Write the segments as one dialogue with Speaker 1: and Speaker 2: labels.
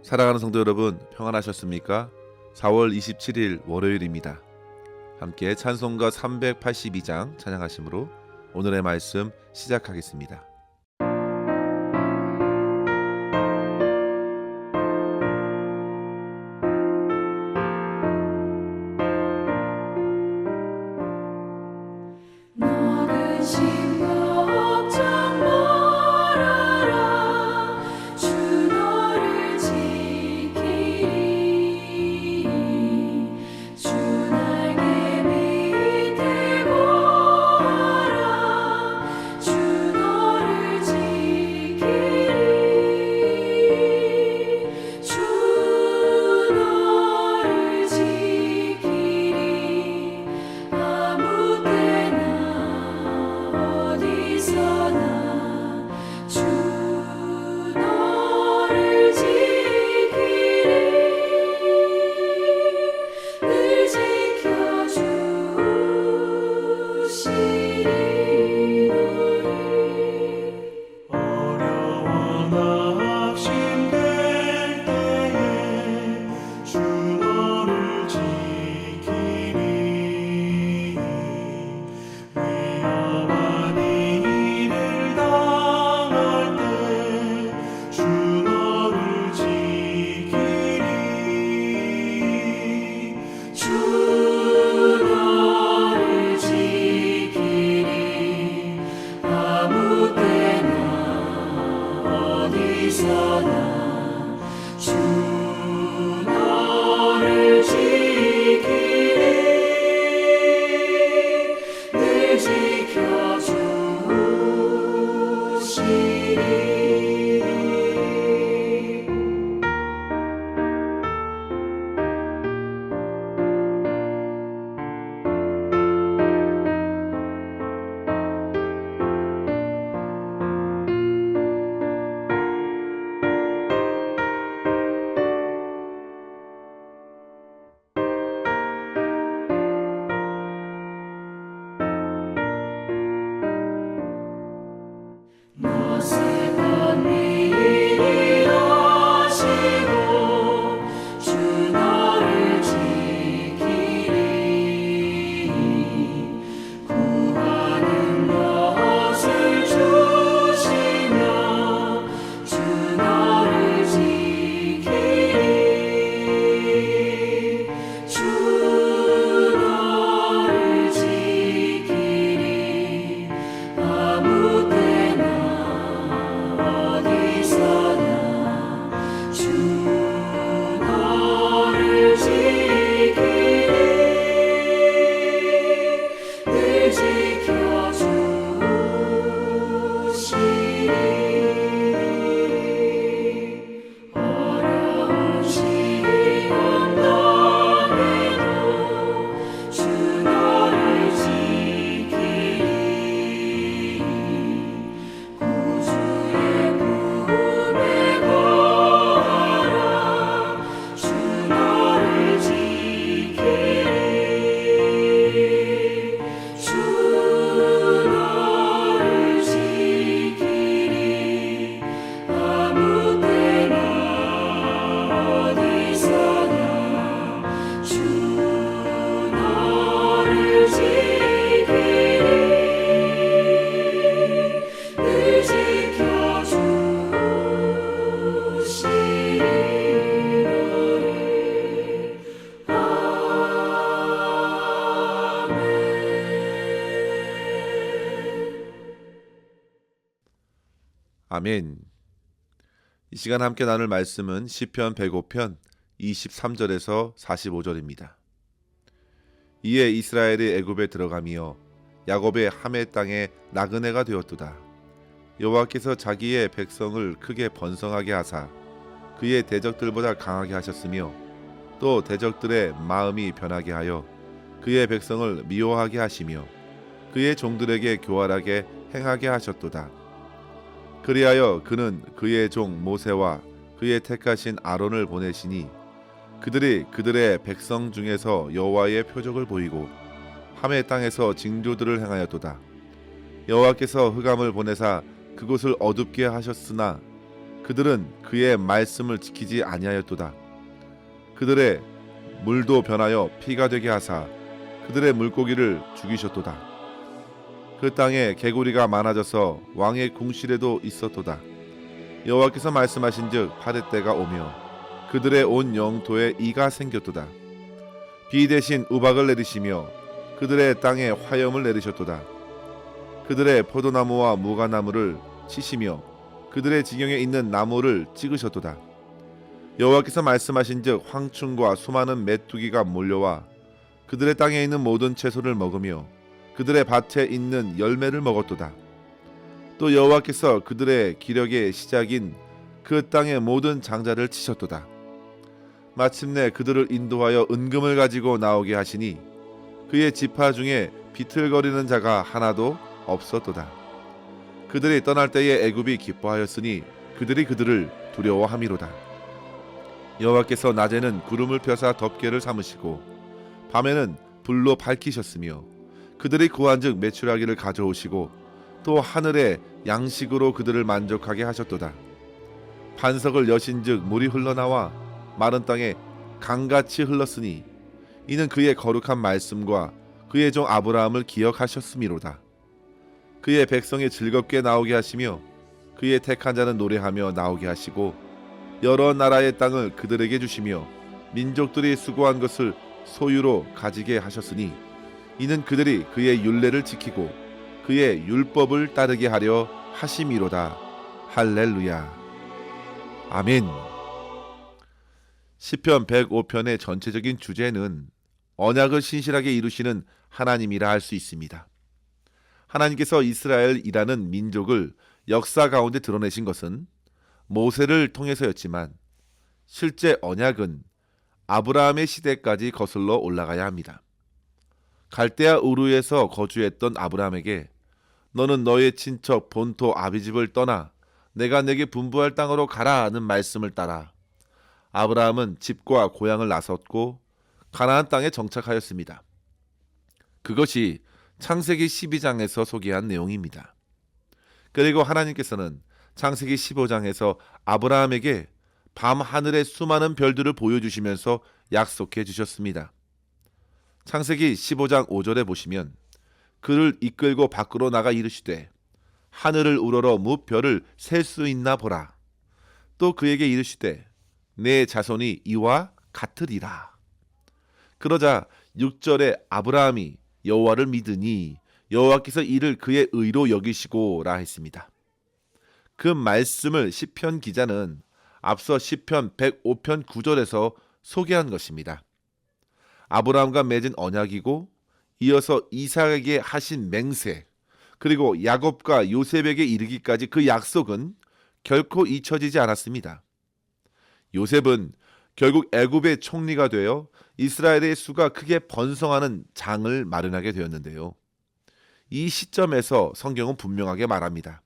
Speaker 1: 사랑하는 성도 여러분, 평안하셨습니까? 4월 27일 월요일입니다. 함께 찬송가 382장 찬양하심으로 오늘의 말씀 시작하겠습니다. 아멘. 이 시간 함께 나눌 말씀은 시편 105편 23절에서 45절입니다. 이에 이스라엘이 애굽에 들어가며 야곱의 함의 땅에 나그네가 되었도다. 여호와께서 자기의 백성을 크게 번성하게 하사 그의 대적들보다 강하게 하셨으며 또 대적들의 마음이 변하게 하여 그의 백성을 미워하게 하시며 그의 종들에게 교활하게 행하게 하셨도다. 그리하여 그는 그의 종 모세와 그의 택하신 아론을 보내시니 그들이 그들의 백성 중에서 여호와의 표적을 보이고 함의 땅에서 징조들을 행하였도다. 여호와께서 흑암을 보내사 그곳을 어둡게 하셨으나 그들은 그의 말씀을 지키지 아니하였도다. 그들의 물도 변하여 피가 되게 하사 그들의 물고기를 죽이셨도다. 그 땅에 개구리가 많아져서 왕의 궁실에도 있었도다. 여호와께서 말씀하신즉 파대 때가 오며 그들의 온 영토에 이가 생겼도다. 비 대신 우박을 내리시며 그들의 땅에 화염을 내리셨도다. 그들의 포도나무와 무화과나무를 치시며 그들의 지경에 있는 나무를 찍으셨도다. 여호와께서 말씀하신즉 황충과 수많은 메뚜기가 몰려와 그들의 땅에 있는 모든 채소를 먹으며 그들의 밭에 있는 열매를 먹었도다. 또 여호와께서 그들의 기력의 시작인 그 땅의 모든 장자를 치셨도다. 마침내 그들을 인도하여 은금을 가지고 나오게 하시니 그의 지파 중에 비틀거리는 자가 하나도 없었도다. 그들이 떠날 때에 애굽이 기뻐하였으니 그들이 그들을 두려워함이로다. 여호와께서 낮에는 구름을 펴사 덮개를 삼으시고 밤에는 불로 밝히셨으며 그들이 구한즉 메추라기를 가져오시고 또 하늘의 양식으로 그들을 만족하게 하셨도다. 반석을 여신즉 물이 흘러나와 마른 땅에 강같이 흘렀으니 이는 그의 거룩한 말씀과 그의 종 아브라함을 기억하셨음이로다. 그의 백성이 즐겁게 나오게 하시며 그의 택한 자는 노래하며 나오게 하시고 여러 나라의 땅을 그들에게 주시며 민족들이 수고한 것을 소유로 가지게 하셨으니 이는 그들이 그의 율례를 지키고 그의 율법을 따르게 하려 하심이로다. 할렐루야. 아멘. 시편 105편의 전체적인 주제는 언약을 신실하게 이루시는 하나님이라 할 수 있습니다. 하나님께서 이스라엘이라는 민족을 역사 가운데 드러내신 것은 모세를 통해서였지만 실제 언약은 아브라함의 시대까지 거슬러 올라가야 합니다. 갈대아 우르에서 거주했던 아브라함에게 너는 너의 친척 본토 아비집을 떠나 내가 내게 분부할 땅으로 가라는 말씀을 따라 아브라함은 집과 고향을 나섰고 가나안 땅에 정착하였습니다. 그것이 창세기 12장에서 소개한 내용입니다. 그리고 하나님께서는 창세기 15장에서 아브라함에게 밤 하늘의 수많은 별들을 보여주시면서 약속해 주셨습니다. 창세기 15장 5절에 보시면 그를 이끌고 밖으로 나가 이르시되 하늘을 우러러 무별을 셀 수 있나 보라. 또 그에게 이르시되 내 자손이 이와 같으리라. 그러자 6절에 아브라함이 여호와를 믿으니 여호와께서 이를 그의 의로 여기시고라 했습니다. 그 말씀을 시편 기자는 앞서 시편 105편 9절에서 소개한 것입니다. 아브라함과 맺은 언약이고 이어서 이삭에게 하신 맹세, 그리고 야곱과 요셉에게 이르기까지 그 약속은 결코 잊혀지지 않았습니다. 요셉은 결국 애굽의 총리가 되어 이스라엘의 수가 크게 번성하는 장을 마련하게 되었는데요. 이 시점에서 성경은 분명하게 말합니다.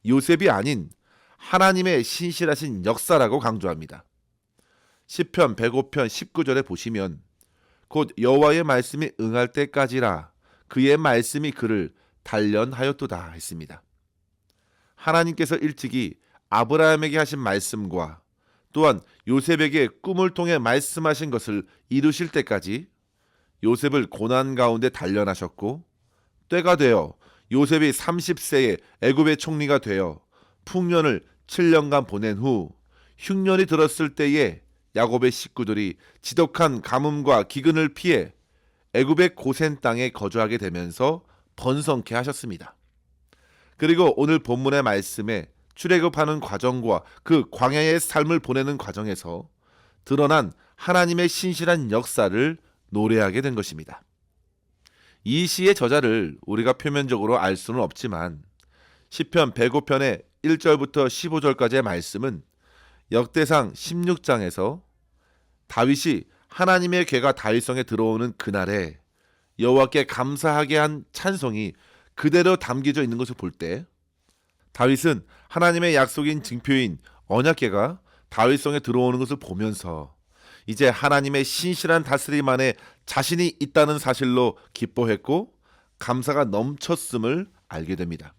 Speaker 1: 요셉이 아닌 하나님의 신실하신 역사라고 강조합니다. 시편 105편 19절에 보시면 곧 여호와의 말씀이 응할 때까지라 그의 말씀이 그를 단련하였도다 했습니다. 하나님께서 일찍이 아브라함에게 하신 말씀과 또한 요셉에게 꿈을 통해 말씀하신 것을 이루실 때까지 요셉을 고난 가운데 단련하셨고 때가 되어 요셉이 30세에 애굽의 총리가 되어 풍년을 7년간 보낸 후 흉년이 들었을 때에 야곱의 식구들이 지독한 가뭄과 기근을 피해 애굽의 고센 땅에 거주하게 되면서 번성케 하셨습니다. 그리고 오늘 본문의 말씀에 출애굽하는 과정과 그 광야의 삶을 보내는 과정에서 드러난 하나님의 신실한 역사를 노래하게 된 것입니다. 이 시의 저자를 우리가 표면적으로 알 수는 없지만 시편 105편의 1절부터 15절까지의 말씀은 역대상 16장에서 다윗이 하나님의 궤가 다윗성에 들어오는 그날에 여호와께 감사하게 한 찬송이 그대로 담겨져 있는 것을 볼 때 다윗은 하나님의 약속인 증표인 언약궤가 다윗성에 들어오는 것을 보면서 이제 하나님의 신실한 다스림 안에 자신이 있다는 사실로 기뻐했고 감사가 넘쳤음을 알게 됩니다.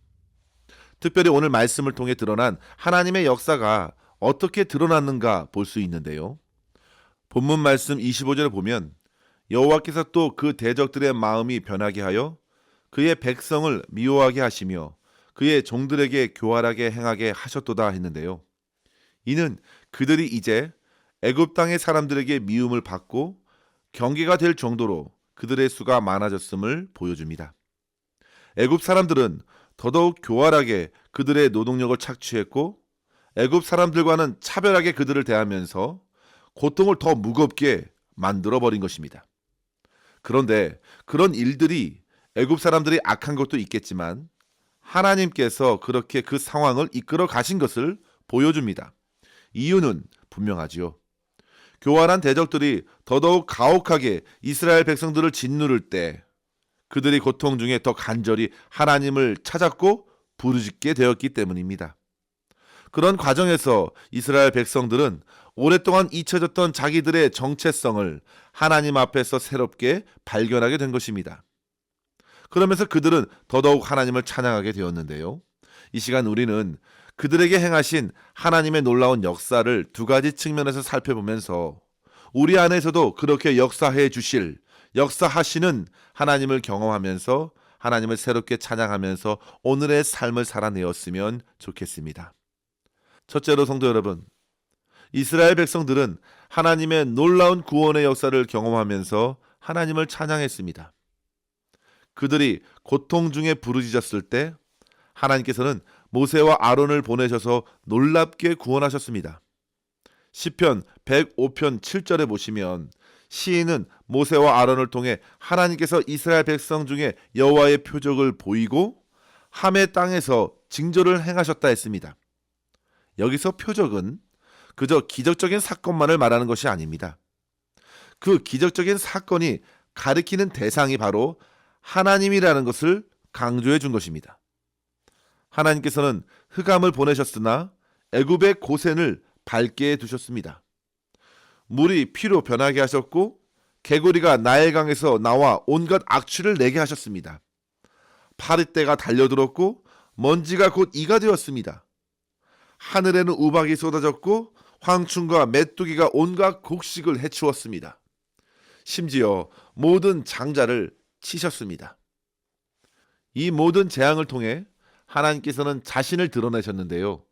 Speaker 1: 특별히 오늘 말씀을 통해 드러난 하나님의 역사가 어떻게 드러났는가 볼 수 있는데요. 본문 말씀 25절에 보면 여호와께서 또 그 대적들의 마음이 변하게 하여 그의 백성을 미워하게 하시며 그의 종들에게 교활하게 행하게 하셨도다 했는데요. 이는 그들이 이제 애굽 땅의 사람들에게 미움을 받고 경계가 될 정도로 그들의 수가 많아졌음을 보여줍니다. 애굽 사람들은 더더욱 교활하게 그들의 노동력을 착취했고 애굽 사람들과는 차별하게 그들을 대하면서 고통을 더 무겁게 만들어버린 것입니다. 그런데 그런 일들이 애굽 사람들이 악한 것도 있겠지만 하나님께서 그렇게 그 상황을 이끌어 가신 것을 보여줍니다. 이유는 분명하지요. 교활한 대적들이 더더욱 가혹하게 이스라엘 백성들을 짓누를 때 그들이 고통 중에 더 간절히 하나님을 찾았고 부르짖게 되었기 때문입니다. 그런 과정에서 이스라엘 백성들은 오랫동안 잊혀졌던 자기들의 정체성을 하나님 앞에서 새롭게 발견하게 된 것입니다. 그러면서 그들은 더더욱 하나님을 찬양하게 되었는데요. 이 시간 우리는 그들에게 행하신 하나님의 놀라운 역사를 두 가지 측면에서 살펴보면서 우리 안에서도 그렇게 역사해 주실, 역사하시는 하나님을 경험하면서 하나님을 새롭게 찬양하면서 오늘의 삶을 살아내었으면 좋겠습니다. 첫째로 성도 여러분, 이스라엘 백성들은 하나님의 놀라운 구원의 역사를 경험하면서 하나님을 찬양했습니다. 그들이 고통 중에 부르짖었을 때 하나님께서는 모세와 아론을 보내셔서 놀랍게 구원하셨습니다. 시편 105편 7절에 보시면 시인은 모세와 아론을 통해 하나님께서 이스라엘 백성 중에 여호와의 표적을 보이고 함의 땅에서 징조를 행하셨다 했습니다. 여기서 표적은 그저 기적적인 사건만을 말하는 것이 아닙니다. 그 기적적인 사건이 가리키는 대상이 바로 하나님이라는 것을 강조해 준 것입니다. 하나님께서는 흑암을 보내셨으나 애굽의 고센을 밝게 두셨습니다. 물이 피로 변하게 하셨고 개구리가 나일강에서 나와 온갖 악취를 내게 하셨습니다. 파리떼가 달려들었고 먼지가 곧 이가 되었습니다. 하늘에는 우박이 쏟아졌고 황충과 메뚜기가 온갖 곡식을 해치웠습니다. 심지어 모든 장자를 치셨습니다. 이 모든 재앙을 통해 하나님께서는 자신을 드러내셨는데요.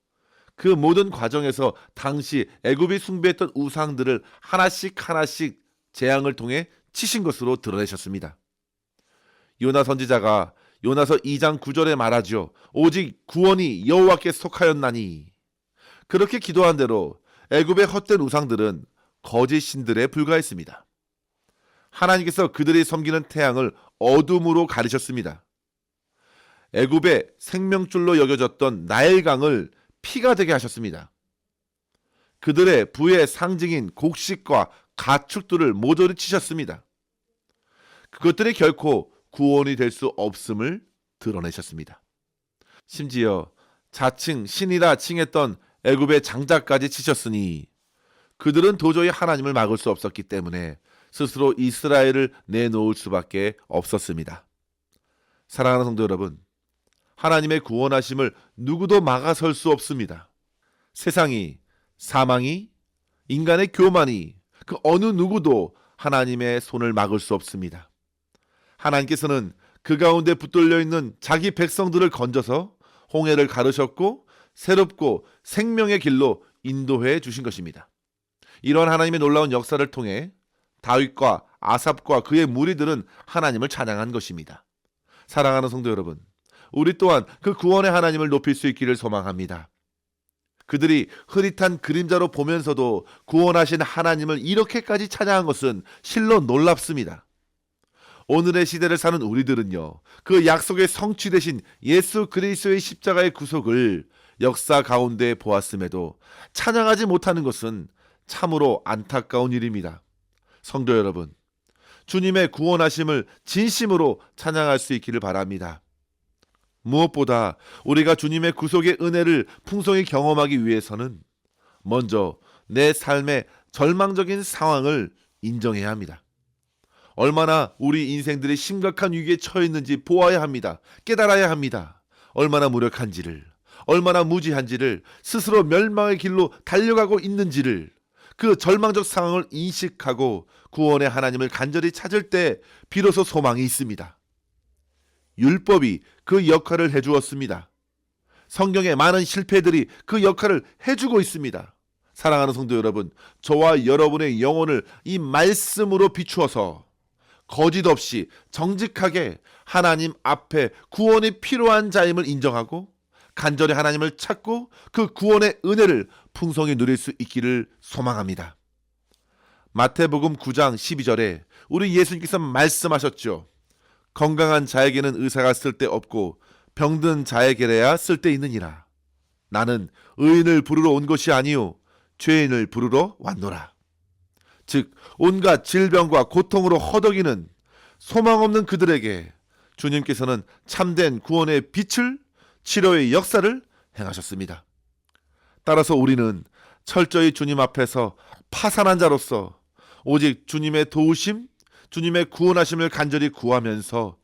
Speaker 1: 그 모든 과정에서 당시 애굽이 숭배했던 우상들을 하나씩 재앙을 통해 치신 것으로 드러내셨습니다. 요나 선지자가 요나서 2장 9절에 말하죠. 오직 구원이 여호와께 속하였나니. 그렇게 기도한 대로 애굽의 헛된 우상들은 거짓 신들에 불과했습니다. 하나님께서 그들이 섬기는 태양을 어둠으로 가리셨습니다. 애굽의 생명줄로 여겨졌던 나일강을 피가 되게 하셨습니다. 그들의 부의 상징인 곡식과 가축들을 모조리 치셨습니다. 그것들이 결코 구원이 될 수 없음을 드러내셨습니다. 심지어 자칭 신이라 칭했던 애굽의 장자까지 치셨으니 그들은 도저히 하나님을 막을 수 없었기 때문에 스스로 이스라엘을 내놓을 수밖에 없었습니다. 사랑하는 성도 여러분, 하나님의 구원하심을 누구도 막아설 수 없습니다. 세상이, 사망이, 인간의 교만이 그 어느 누구도 하나님의 손을 막을 수 없습니다. 하나님께서는 그 가운데 붙들려 있는 자기 백성들을 건져서 홍해를 가르셨고 새롭고 생명의 길로 인도해 주신 것입니다. 이러한 하나님의 놀라운 역사를 통해 다윗과 아삽과 그의 무리들은 하나님을 찬양한 것입니다. 사랑하는 성도 여러분, 우리 또한 그 구원의 하나님을 높일 수 있기를 소망합니다. 그들이 흐릿한 그림자로 보면서도 구원하신 하나님을 이렇게까지 찬양한 것은 실로 놀랍습니다. 오늘의 시대를 사는 우리들은요, 그 약속의 성취 되신 예수 그리스도의 십자가의 구속을 역사 가운데 보았음에도 찬양하지 못하는 것은 참으로 안타까운 일입니다. 성도 여러분, 주님의 구원하심을 진심으로 찬양할 수 있기를 바랍니다. 무엇보다 우리가 주님의 구속의 은혜를 풍성히 경험하기 위해서는 먼저 내 삶의 절망적인 상황을 인정해야 합니다. 얼마나 우리 인생들이 심각한 위기에 처해 있는지 보아야 합니다. 깨달아야 합니다. 얼마나 무력한지를, 얼마나 무지한지를, 스스로 멸망의 길로 달려가고 있는지를, 그 절망적 상황을 인식하고 구원의 하나님을 간절히 찾을 때 비로소 소망이 있습니다. 율법이 그 역할을 해주었습니다. 성경의 많은 실패들이 그 역할을 해주고 있습니다. 사랑하는 성도 여러분, 저와 여러분의 영혼을 이 말씀으로 비추어서 거짓 없이 정직하게 하나님 앞에 구원이 필요한 자임을 인정하고 간절히 하나님을 찾고 그 구원의 은혜를 풍성히 누릴 수 있기를 소망합니다. 마태복음 9장 12절에 우리 예수님께서 말씀하셨죠. 건강한 자에게는 의사가 쓸데없고 병든 자에게래야 쓸데있느니라. 나는 의인을 부르러 온 것이 아니요 죄인을 부르러 왔노라. 즉 온갖 질병과 고통으로 허덕이는 소망 없는 그들에게 주님께서는 참된 구원의 빛을, 치료의 역사를 행하셨습니다. 따라서 우리는 철저히 주님 앞에서 파산한 자로서 오직 주님의 도우심, 주님의 구원하심을 간절히 구하면서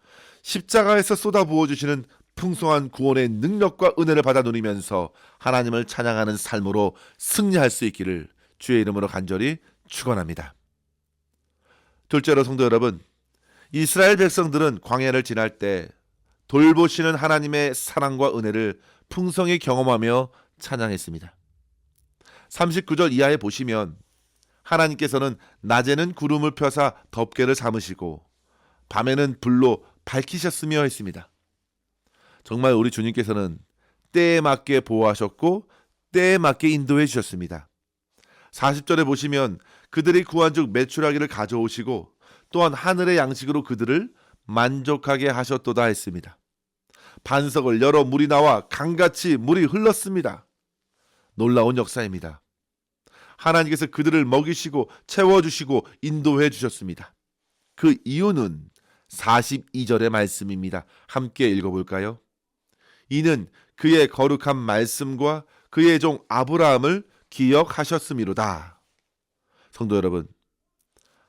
Speaker 1: 십자가에서 쏟아부어 주시는 풍성한 구원의 능력과 은혜를 받아 누리면서 하나님을 찬양하는 삶으로 승리할 수 있기를 주의 이름으로 간절히 축원합니다. 둘째로 성도 여러분, 이스라엘 백성들은 광야를 지날 때 돌보시는 하나님의 사랑과 은혜를 풍성히 경험하며 찬양했습니다. 39절 이하에 보시면 하나님께서는 낮에는 구름을 펴사 덮개를 삼으시고 밤에는 불로 밝히셨으며 했습니다. 정말 우리 주님께서는 때에 맞게 보호하셨고 때에 맞게 인도해 주셨습니다. 40절에 보시면 그들이 구한 즉 메추라기를 가져오시고 또한 하늘의 양식으로 그들을 만족하게 하셨도다 했습니다. 반석을 열어 물이 나와 강같이 물이 흘렀습니다. 놀라운 역사입니다. 하나님께서 그들을 먹이시고 채워주시고 인도해 주셨습니다. 그 이유는 42절의 말씀입니다. 함께 읽어볼까요? 이는 그의 거룩한 말씀과 그의 종 아브라함을 기억하셨음이로다. 성도 여러분,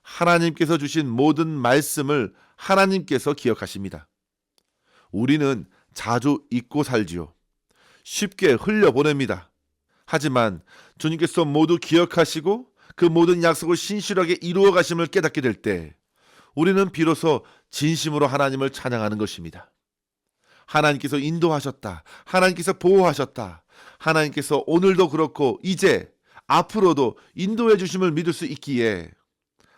Speaker 1: 하나님께서 주신 모든 말씀을 하나님께서 기억하십니다. 우리는 자주 잊고 살지요. 쉽게 흘려보냅니다. 하지만 주님께서 모두 기억하시고 그 모든 약속을 신실하게 이루어 가심을 깨닫게 될 때 우리는 비로소 진심으로 하나님을 찬양하는 것입니다. 하나님께서 인도하셨다. 하나님께서 보호하셨다. 하나님께서 오늘도 그렇고 이제 앞으로도 인도해 주심을 믿을 수 있기에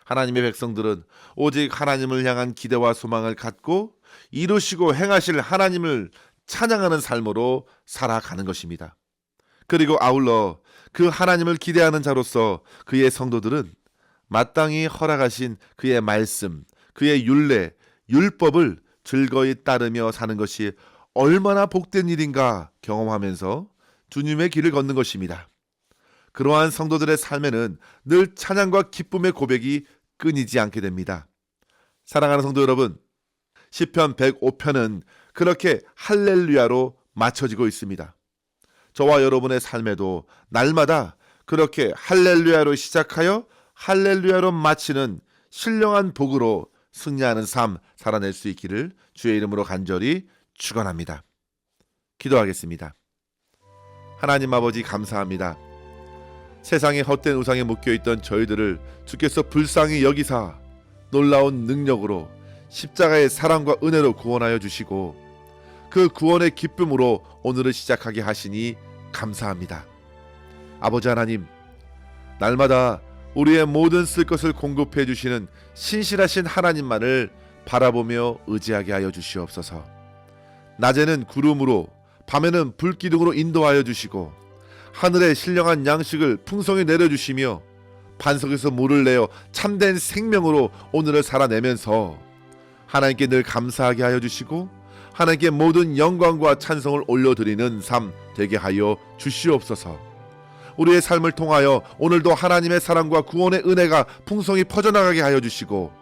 Speaker 1: 하나님의 백성들은 오직 하나님을 향한 기대와 소망을 갖고 이루시고 행하실 하나님을 찬양하는 삶으로 살아가는 것입니다. 그리고 아울러 그 하나님을 기대하는 자로서 그의 성도들은 마땅히 허락하신 그의 말씀, 그의 율례, 율법을 즐거이 따르며 사는 것이 얼마나 복된 일인가 경험하면서 주님의 길을 걷는 것입니다. 그러한 성도들의 삶에는 늘 찬양과 기쁨의 고백이 끊이지 않게 됩니다. 사랑하는 성도 여러분, 시편 105편은 그렇게 할렐루야로 맞춰지고 있습니다. 저와 여러분의 삶에도 날마다 그렇게 할렐루야로 시작하여 할렐루야로 마치는 신령한 복으로 승리하는 삶 살아낼 수 있기를 주의 이름으로 간절히 축원합니다. 기도하겠습니다. 하나님 아버지 감사합니다. 세상의 헛된 우상에 묶여있던 저희들을 주께서 불쌍히 여기사 놀라운 능력으로 십자가의 사랑과 은혜로 구원하여 주시고 그 구원의 기쁨으로 오늘을 시작하게 하시니 감사합니다. 아버지 하나님, 날마다 우리의 모든 쓸 것을 공급해 주시는 신실하신 하나님만을 바라보며 의지하게 하여 주시옵소서. 낮에는 구름으로 밤에는 불기둥으로 인도하여 주시고 하늘의 신령한 양식을 풍성히 내려주시며 반석에서 물을 내어 참된 생명으로 오늘을 살아내면서 하나님께 늘 감사하게 하여 주시고 하나님께 모든 영광과 찬송을 올려드리는 삶 되게 하여 주시옵소서. 우리의 삶을 통하여 오늘도 하나님의 사랑과 구원의 은혜가 풍성히 퍼져나가게 하여 주시고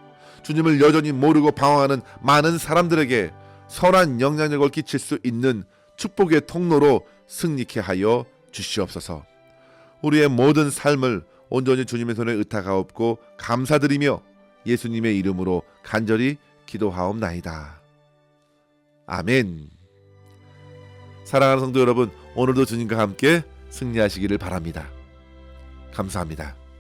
Speaker 1: 주님을 여전히 모르고 방황하는 많은 사람들에게 선한 영향력을 끼칠 수 있는 축복의 통로로 승리케 하여 주시옵소서. 우리의 모든 삶을 온전히 주님의 손에 의탁하옵고 감사드리며 예수님의 이름으로 간절히 기도하옵나이다. 아멘. 사랑하는 성도 여러분, 오늘도 주님과 함께 승리하시기를 바랍니다. 감사합니다.